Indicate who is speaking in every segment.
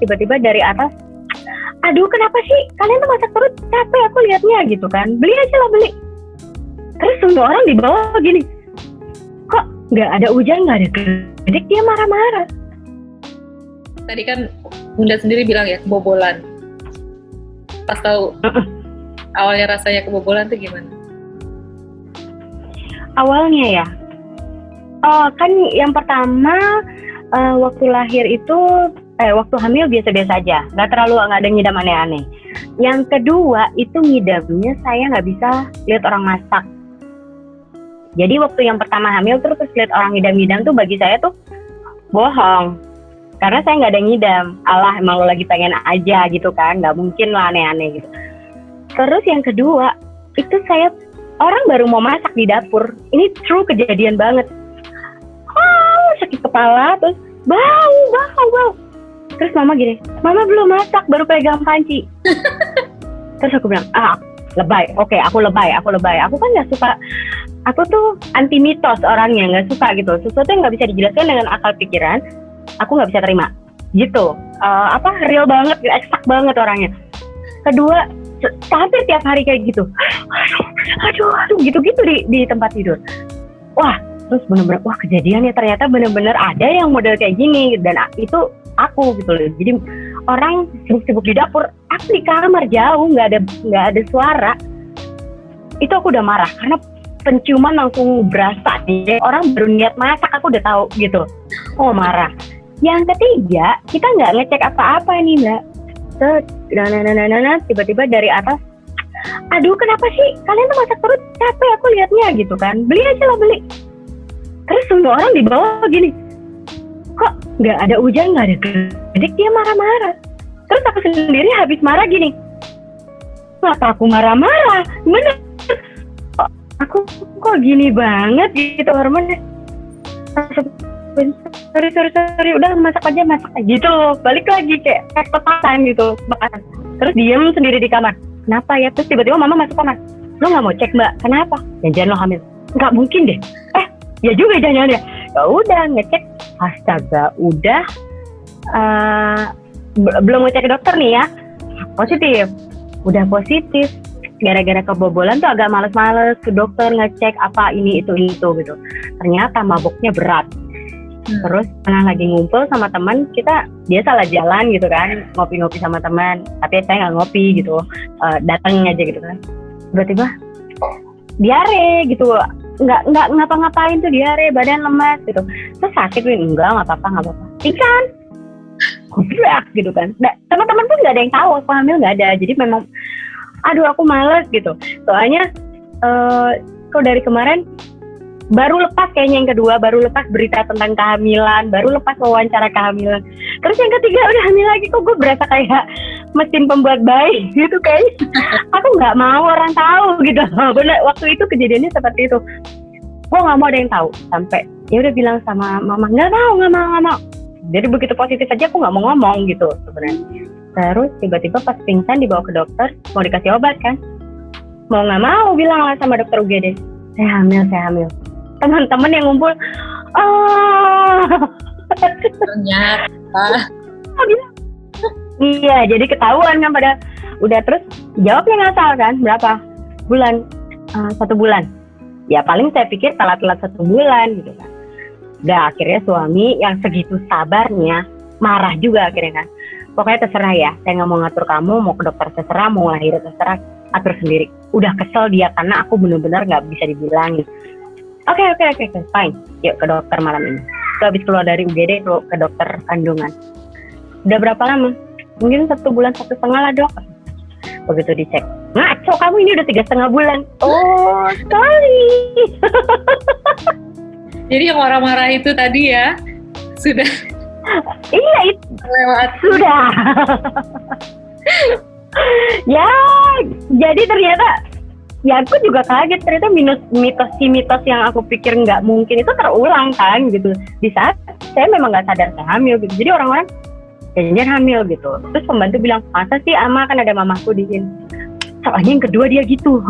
Speaker 1: tiba-tiba dari atas, aduh kenapa sih kalian tuh masak terus, capek aku liatnya gitu kan, beli aja lah beli. Terus semua orang di bawah gini, kok nggak ada hujan, nggak ada gedik, dia marah-marah.
Speaker 2: Tadi kan Bunda sendiri bilang ya kebobolan. Pas tahu awalnya rasanya kebobolan tuh gimana?
Speaker 1: Awalnya ya, kan yang pertama waktu lahir itu, waktu hamil biasa-biasa aja, nggak ada ngidam aneh-aneh. Yang kedua itu ngidamnya saya nggak bisa lihat orang masak. Jadi waktu yang pertama hamil terus lihat orang ngidam-ngidam tuh bagi saya tuh bohong. Karena saya nggak ada ngidam. Alah emang lo lagi pengen aja gitu kan, nggak mungkin lah aneh-aneh gitu. Terus yang kedua, itu saya orang baru mau masak di dapur. Ini true kejadian banget. Sakit kepala, terus bau. Terus mama gini, mama belum masak, baru pegang panci. Terus aku bilang, lebay. Oke, aku lebay. Aku kan nggak suka. Aku tuh anti mitos orangnya, nggak suka gitu. Sesuatu yang nggak bisa dijelaskan dengan akal pikiran, aku nggak bisa terima. Gitu. Real banget, eksak banget orangnya. Kedua, hampir tiap hari kayak gitu. Aduh, gitu-gitu di tempat tidur. Wah, terus bener-bener, kejadian ya ternyata bener-bener ada yang model kayak gini. Dan itu aku gitu loh. Jadi orang sibuk-sibuk di dapur, aku di kamar jauh, nggak ada suara. Itu aku udah marah karena penciuman langsung berasa nih, orang baru niat masak aku udah tahu gitu. Oh marah. Yang ketiga, kita nggak ngecek apa-apa nih Mbak. Tiba-tiba dari atas, aduh kenapa sih kalian tuh masak terus, capek aku liatnya gitu kan, beli aja lah beli. Terus semua orang di bawah gini, kok nggak ada hujan, nggak ada gedik, dia marah-marah. Terus aku sendiri habis marah gini, kenapa aku marah-marah? Bener, aku kok gini banget gitu hormonnya. Sorry, udah masak aja gitu. Balik lagi kayak petasan gitu. Terus diem sendiri di kamar. Kenapa ya? Terus tiba-tiba mama masuk kamar. Lo nggak mau cek Mbak? Kenapa? Jangan lo hamil. Nggak mungkin deh. Ya juga jangan ya. Ya udah ngecek. Astaga, udah belum mau cek ke dokter nih ya. Positif. Udah positif. Gara-gara kebobolan tuh agak males-males ke dokter ngecek apa ini itu gitu. Ternyata maboknya berat. Terus pernah lagi ngumpul sama teman, kita biasalah jalan gitu kan, ngopi-ngopi sama teman, tapi saya nggak ngopi gitu, datang aja gitu kan. Tiba-tiba diare gitu, nggak ngapa-ngapain tuh diare, badan lemas gitu. Terus sakit Win, nggak apa-apa. Ikan, berak gitu kan. Teman-teman pun nggak ada yang tahu aku hamil, nggak ada. Jadi memang, aduh aku males gitu. Soalnya kalau dari kemarin baru lepas kayaknya yang kedua, baru lepas berita tentang kehamilan, baru lepas wawancara kehamilan. Terus yang ketiga udah hamil lagi, kok gue berasa kayak mesin pembuat bayi gitu kayaknya. Aku nggak mau orang tahu gitu. Bener, waktu itu kejadiannya seperti itu. Gue nggak mau ada yang tahu. Sampai ya udah bilang sama mama, nggak mau. Jadi begitu positif aja aku nggak mau ngomong gitu sebenarnya. Terus tiba-tiba pas pingsan dibawa ke dokter, mau dikasih obat kan. Mau nggak mau bilang lah sama dokter UGD, saya hamil. Teman-teman yang ngumpul,
Speaker 2: ternyata
Speaker 1: iya, jadi ketahuan kan pada udah. Terus jawabnya ngasal kan, berapa bulan? 1 bulan. Ya paling saya pikir telat 1 bulan gitu kan. Udah akhirnya suami yang segitu sabarnya marah juga akhirnya kan. Pokoknya terserah ya, saya nggak mau ngatur kamu, mau ke dokter terserah, mau ngelahirin terserah, atur sendiri. Udah kesel dia karena aku benar-benar nggak bisa dibilangin. Oke, fine. Yuk ke dokter malam ini. Habis keluar dari UGD ke dokter kandungan. Udah berapa lama? Mungkin 1 bulan, 1,5 lah dok. Begitu dicek, ngaco kamu ini udah 3,5 bulan. Oh, sorry.
Speaker 2: Jadi yang marah-marah itu tadi ya, sudah.
Speaker 1: Iya, itu
Speaker 2: lewat.
Speaker 1: Sudah. Ya, jadi ternyata ya aku juga kaget, ternyata mitos yang aku pikir nggak mungkin itu terulang kan gitu. Di saat saya memang nggak sadar saya hamil gitu. Jadi orang-orang jangan hamil gitu. Terus pembantu bilang, masa sih ama, kan ada mamaku di sini. Soalnya yang kedua dia gitu.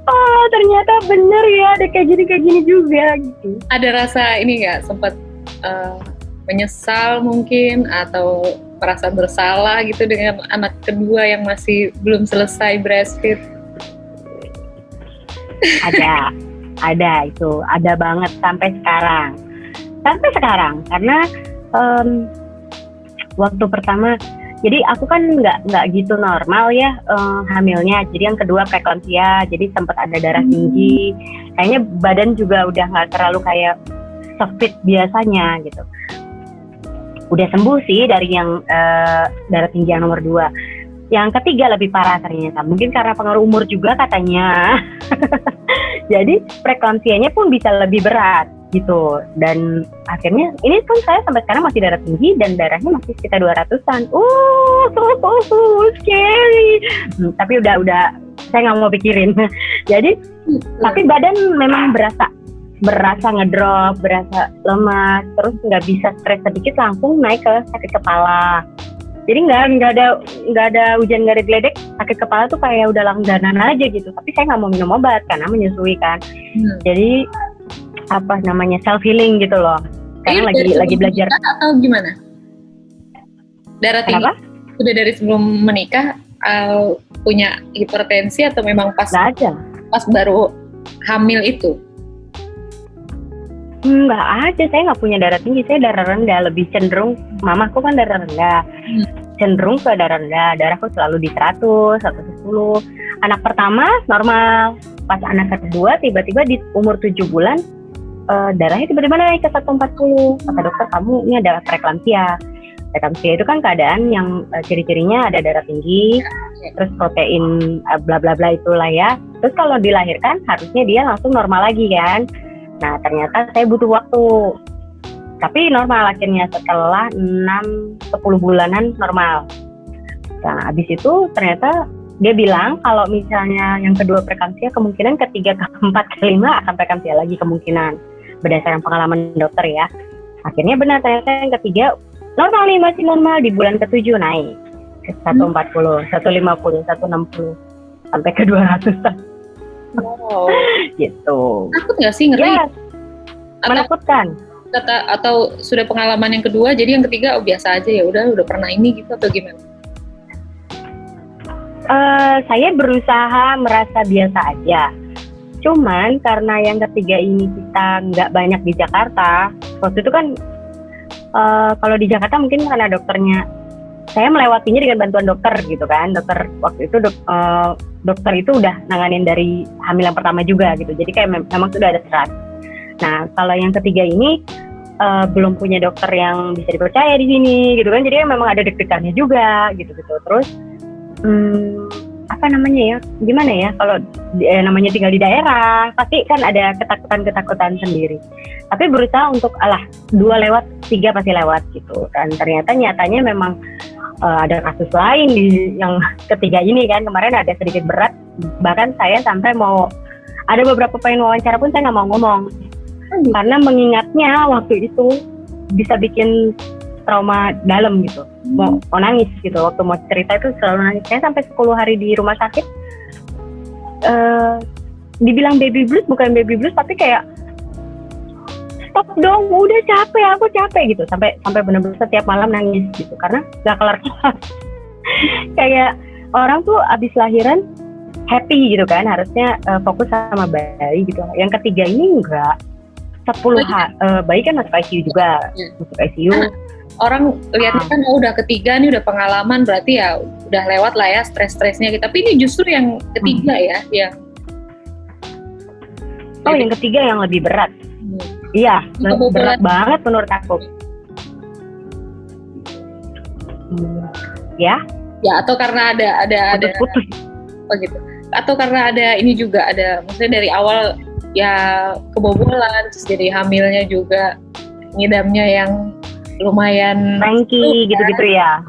Speaker 1: Oh ternyata bener ya, ada kayak gini juga gitu.
Speaker 2: Ada rasa ini nggak, sempat menyesal mungkin atau merasa bersalah gitu dengan anak kedua yang masih belum selesai breastfeed?
Speaker 1: Ada banget sampai sekarang karena waktu pertama, jadi aku kan nggak gitu normal ya hamilnya, jadi yang kedua preeklamsia, jadi sempat ada darah tinggi, kayaknya badan juga udah nggak terlalu kayak sefit biasanya gitu. Udah sembuh sih dari yang darah tinggi yang nomor 2. Yang ketiga lebih parah ternyata, mungkin karena pengaruh umur juga katanya. Jadi preeklamsianya pun bisa lebih berat gitu, dan akhirnya ini pun saya sampai sekarang masih darah tinggi dan darahnya masih sekitar 200-an. Scary. Tapi udah saya nggak mau pikirin. Jadi tapi badan memang berasa ngedrop, berasa lemas, terus nggak bisa stres sedikit langsung naik ke sakit kepala. Jadi nggak ada hujan, nggak ada geledek, sakit kepala tuh kayak udah langganan aja gitu. Tapi saya nggak mau minum obat karena menyusui kan. Jadi apa namanya, self healing gitu loh. Sekarang lagi belajar.
Speaker 2: Atau gimana? Darah tinggi? Udah dari sebelum menikah punya hipertensi atau memang pas baru hamil itu?
Speaker 1: Enggak ada, saya nggak punya darah tinggi, saya darah rendah, lebih cenderung, mamaku kan darah rendah, cenderung ke darah rendah, darahku selalu di 100, 110. Anak pertama normal, pas anak kedua tiba-tiba di umur 7 bulan, darahnya tiba-tiba naik ke 140, kata dokter kamu ini ada preeklamsia. Preeklamsia itu kan keadaan yang ciri-cirinya ada darah tinggi, terus protein bla bla bla itulah ya. Terus kalau dilahirkan harusnya dia langsung normal lagi kan. Nah ternyata saya butuh waktu, tapi normal akhirnya setelah 6-10 bulanan normal. Nah abis itu ternyata dia bilang kalau misalnya yang kedua preeklamsia, kemungkinan ketiga, keempat, kelima akan preeklamsia lagi kemungkinan, berdasarkan pengalaman dokter ya. Akhirnya benar, ternyata yang ketiga normal nih, masih normal, di bulan ke-7 naik ke 140, 150, 160 sampai ke 200.
Speaker 2: Wow.
Speaker 1: Gitu.
Speaker 2: Takut nggak sih, ngeri?
Speaker 1: Ya, menakutkan.
Speaker 2: Atau sudah pengalaman yang kedua, jadi yang ketiga biasa aja, ya udah pernah ini gitu atau gimana?
Speaker 1: Saya berusaha merasa biasa aja. Cuman karena yang ketiga ini kita nggak banyak di Jakarta. Waktu itu kan kalau di Jakarta mungkin karena dokternya, saya melewatinya dengan bantuan dokter gitu kan. Dokter waktu itu dokter itu udah nanganin dari hamil yang pertama juga gitu. Jadi kayak memang sudah ada serat. Nah kalau yang ketiga ini belum punya dokter yang bisa dipercaya di sini gitu kan. Jadi memang ada deg-degannya juga gitu. Terus apa namanya ya, gimana ya, kalau namanya tinggal di daerah pasti kan ada ketakutan sendiri, tapi berusaha untuk 2 lewat 3 pasti lewat gitu. Dan ternyata nyatanya memang ada kasus lain di yang ketiga ini kan. Kemarin ada sedikit berat, bahkan saya sampai mau ada beberapa pengen wawancara pun saya nggak mau ngomong karena mengingatnya waktu itu bisa bikin trauma dalam gitu. Mau nangis gitu, waktu mau cerita itu selalu nangis. Saya sampai 10 hari di rumah sakit, dibilang baby blues, bukan baby blues, tapi kayak stop dong, udah aku capek gitu, sampai benar-benar setiap malam nangis gitu karena gak kelar-kelar. Kayak orang tuh abis lahiran happy gitu kan, harusnya fokus sama bayi gitu. Yang ketiga ini enggak, 10 bayi kan masuk ICU juga, masuk ICU.
Speaker 2: Orang lihatnya kan udah ketiga nih, udah pengalaman, berarti ya udah lewat lah ya stres-stresnya gitu. Tapi ini justru yang ketiga ya, yang
Speaker 1: yang ketiga yang lebih berat. Iya, berat banget menurut aku. Ya, atau karena ada putus.
Speaker 2: Oh gitu. Atau karena ada ini juga, ada maksudnya dari awal ya kebobolan, terus jadi hamilnya juga ngidamnya yang lumayan
Speaker 1: cranky gitu-gitu ya.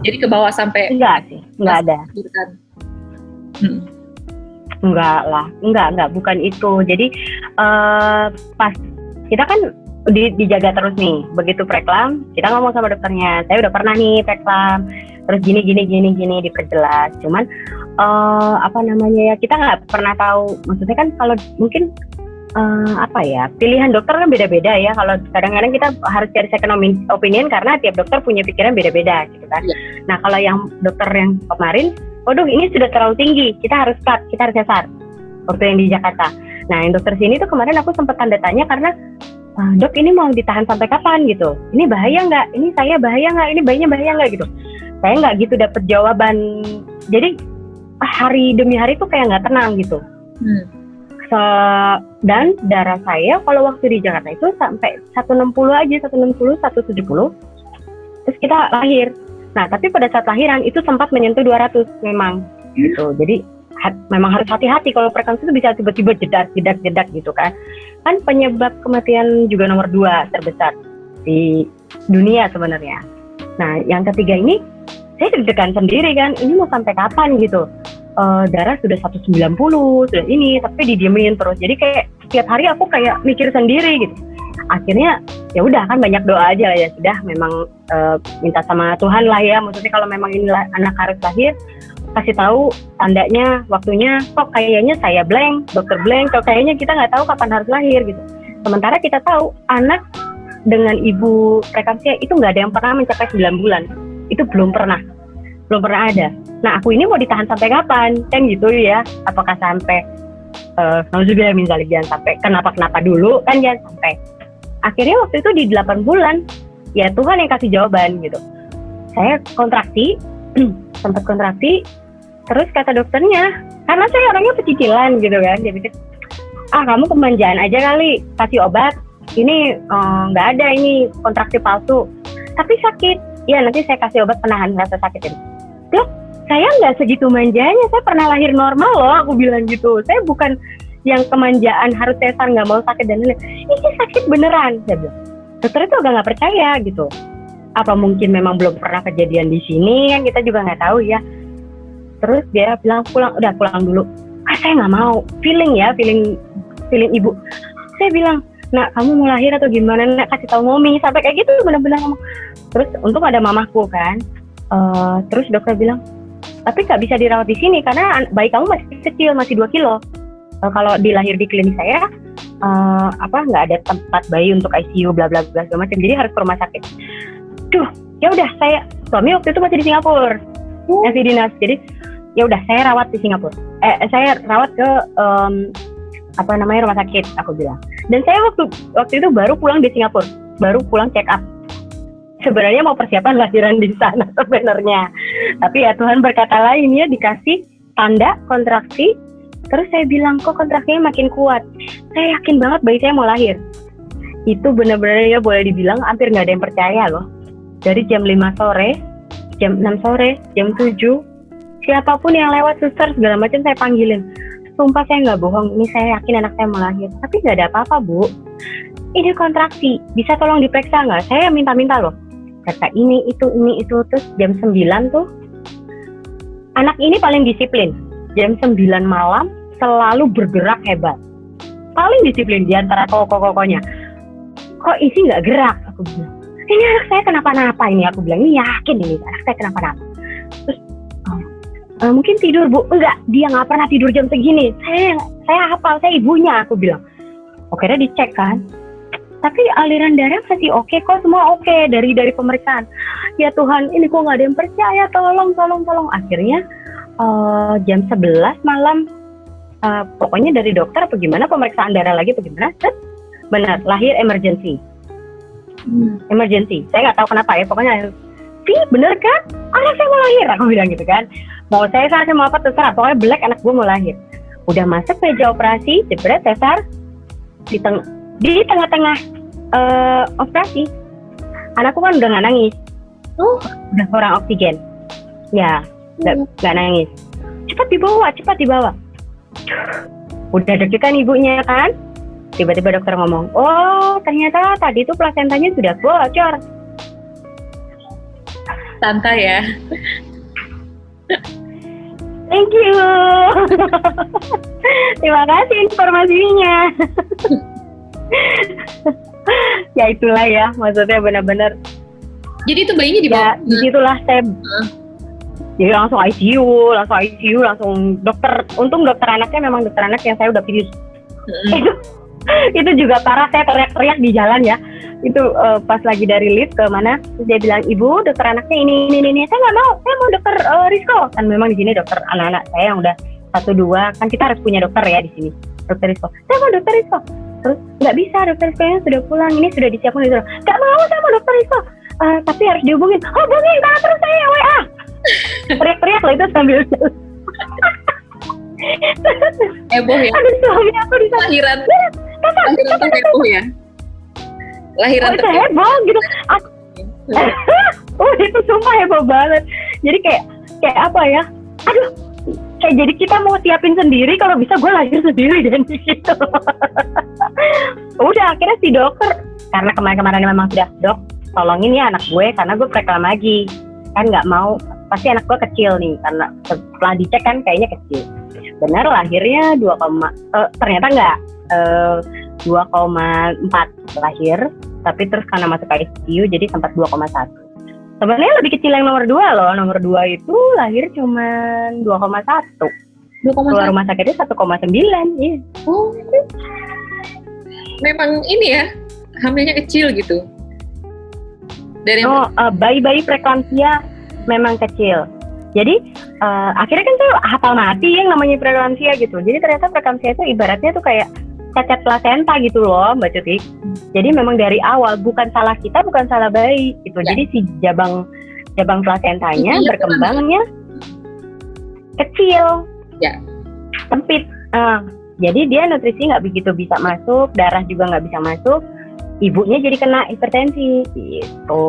Speaker 2: Jadi ke bawah sampai
Speaker 1: enggak sih, enggak ada. Enggak, bukan itu. Jadi pas kita kan dijaga terus nih. Begitu preeklam, kita ngomong sama dokternya, saya udah pernah nih preeklam, terus gini diperjelas. Cuman apa namanya ya, kita nggak pernah tahu. Maksudnya kan kalau mungkin apa ya, pilihan dokter kan beda-beda ya. Kalau kadang-kadang kita harus cari second opinion karena tiap dokter punya pikiran beda-beda gitu kan. Nah kalau yang dokter yang kemarin, waduh ini sudah terlalu tinggi, kita harus cut, kita harus sesar waktu yang di Jakarta. Nah yang dokter sini tuh kemarin aku sempat tanda tanya karena dok ini mau ditahan sampai kapan gitu, ini bahaya nggak, ini saya bahaya nggak, ini bayinya bahaya nggak gitu. Saya nggak gitu dapet jawaban, jadi hari demi hari tuh kayak nggak tenang gitu. Dan darah saya kalau waktu di Jakarta itu sampai 160 aja, 160, 170, terus kita lahir. Nah tapi pada saat lahiran itu sempat menyentuh 200 memang gitu. Jadi memang harus hati-hati kalau preeklampsia itu bisa tiba-tiba jedak gitu kan. Kan penyebab kematian juga nomor 2 terbesar di dunia sebenarnya. Nah yang ketiga ini saya deg-degan sendiri kan, ini mau sampai kapan gitu. Darah sudah 190, sudah ini, tapi didiemin terus. Jadi kayak setiap hari aku kayak mikir sendiri gitu. Akhirnya ya udah kan banyak doa aja ya, sudah memang minta sama Tuhan lah ya. Maksudnya kalau memang ini anak harus lahir, kasih tahu tandanya, waktunya. Kok kayaknya saya blank, dokter blank, kok kayaknya kita nggak tahu kapan harus lahir gitu. Sementara kita tahu anak dengan ibu preeklampsia itu nggak ada yang pernah mencapai 9 bulan. Itu belum pernah ada. Nah aku ini mau ditahan sampai kapan kan gitu ya, apakah sampai juga misalnya jangan sampai kenapa dulu kan, jangan sampai. Akhirnya waktu itu di 8 bulan ya Tuhan yang kasih jawaban gitu. Saya kontraksi sempat kontraksi, terus kata dokternya, karena saya orangnya pecicilan gitu kan, dia pikir kamu kemanjaan aja kali, kasih obat ini nggak ada ini kontraksi palsu tapi sakit ya, nanti saya kasih obat penahan rasa sakit ini. Loh, saya nggak segitu manjanya, saya pernah lahir normal loh, aku bilang gitu. Saya bukan yang kemanjaan harus sesar nggak mau sakit dan lain-lain. Ini sakit beneran, saya bilang. Dokter itu agak nggak percaya gitu. Apa mungkin memang belum pernah kejadian di sini kan, kita juga nggak tahu ya. Terus dia bilang pulang dulu. Saya nggak mau, feeling ibu. Saya bilang, nak kamu mau lahir atau gimana, nak kasih tahu mami, sampai kayak gitu benar-benar ngomong. Terus untung ada mamaku kan. Terus dokter bilang, tapi nggak bisa dirawat di sini karena bayi kamu masih kecil, masih 2 kilo. Kalau dilahir di klinik saya, nggak ada tempat bayi untuk ICU, bla bla bla segala macam. Jadi harus ke rumah sakit. Ya udah suami waktu itu masih di Singapura, masih dinas. Jadi ya udah saya rawat di Singapura. Saya rawat ke rumah sakit, aku bilang. Dan saya waktu itu baru pulang di Singapura, baru pulang check up. Sebenarnya mau persiapan lahiran di sana sebenarnya, tapi ya Tuhan berkata lain ya, dikasih tanda kontraksi. Terus saya bilang, kok kontraksinya makin kuat, saya yakin banget bayi saya mau lahir. Itu benar-benar ya boleh dibilang hampir nggak ada yang percaya loh. Dari jam 5 sore, jam 6 sore, jam 7, siapapun yang lewat, suster segala macam saya panggilin. Sumpah saya nggak bohong, ini saya yakin anak saya mau lahir. Tapi nggak ada apa-apa bu, ini kontraksi, bisa tolong diperiksa nggak? Saya minta-minta loh. Kata ini itu, terus jam 9 tuh, anak ini paling disiplin. Jam 9 malam selalu bergerak hebat. Paling disiplin di antara koko-kokonya. Kok isi nggak gerak? Aku bilang, ini anak saya kenapa-napa ini. Aku bilang, ini yakin ini anak saya kenapa-napa. Terus, mungkin tidur bu. Enggak, dia nggak pernah tidur jam segini. Saya hafal, saya ibunya. Aku bilang, oke deh dicek kan. Tapi aliran darah masih oke kok, semua oke dari pemeriksaan. Ya Tuhan, ini kok nggak ada yang percaya, tolong. Akhirnya jam 11 malam, pokoknya dari dokter apa gimana, pemeriksaan darah lagi apa gimana, benar, lahir emergency. Emergency, saya nggak tahu kenapa ya, pokoknya bener kan, anak saya mau lahir, aku bilang gitu kan. Mau saya mau apa terserah, pokoknya black anak gue mau lahir. Udah masuk meja operasi, jebret sesar, di tengah-tengah operasi, anakku kan udah nggak nangis, udah kurang oksigen, ya nggak nangis. Cepat dibawa. Udah deg-degan ibunya kan, tiba-tiba dokter ngomong, oh ternyata tadi tuh plasentanya sudah bocor.
Speaker 2: Santai ya.
Speaker 1: Thank you. Terima kasih informasinya. Ya itulah ya, maksudnya benar-benar.
Speaker 2: Jadi itu bayinya dibawa.
Speaker 1: Ya, disitulah saya. Jadi langsung ICU, langsung dokter. Untung dokter anaknya memang dokter anak yang saya udah pilih. Itu juga parah, saya teriak-teriak di jalan ya. Itu pas lagi dari lift ke mana, terus dia bilang, ibu dokter anaknya ini. Saya nggak mau, saya mau dokter Rizko. Kan memang di sini dokter anak-anak saya yang udah 1-2, kan kita harus punya dokter ya di sini, dokter Rizko. Saya mau dokter Rizko. Terus nggak bisa, dokter Rizko yang sudah pulang, ini sudah disiapkan. Nggak mau, saya mau dokter Rizko. Tapi harus dihubungin. Hubungin, tangan terus saya WA. Teriak-teriak lah itu sambil
Speaker 2: heboh ya.
Speaker 1: Aduh, suami aku di sana.
Speaker 2: Lahiran tuh heboh ya. Lahiran
Speaker 1: itu heboh gitu. Itu sumpah heboh banget. Jadi kayak apa ya? Aduh, kayak jadi kita mau siapin sendiri, kalau bisa gue lahir sendiri dan gitu. Udah akhirnya si dokter, karena kemarin memang sudah, dok tolongin ya anak gue karena gue preeklam lagi, kan nggak mau, pasti anak gue kecil nih, karena setelah dicek kan kayaknya kecil. Benar lahirnya 2, ternyata enggak, 2,4 lahir, tapi terus karena masuk ICU jadi sempat 2,1. Sebenarnya lebih kecil yang nomor 2 loh. Nomor 2 itu lahir cuma 2,1. Keluar rumah sakitnya 1,9. Iya.
Speaker 2: Oh. Memang ini ya, hamilnya kecil gitu. Dari
Speaker 1: bayi-bayi preeklamsia memang kecil. Jadi akhirnya kan tuh hafal mati yang namanya preeklamsia gitu. Jadi ternyata preeklamsia itu ibaratnya tuh kayak cacat plasenta gitu loh, Mbak Cuti. Jadi memang dari awal bukan salah kita, bukan salah bayi gitu. Ya. Jadi si jabang plasentanya berkembangnya kecil, sempit. Jadi dia nutrisi nggak begitu bisa masuk, darah juga nggak bisa masuk. Ibunya jadi kena hipertensi gitu.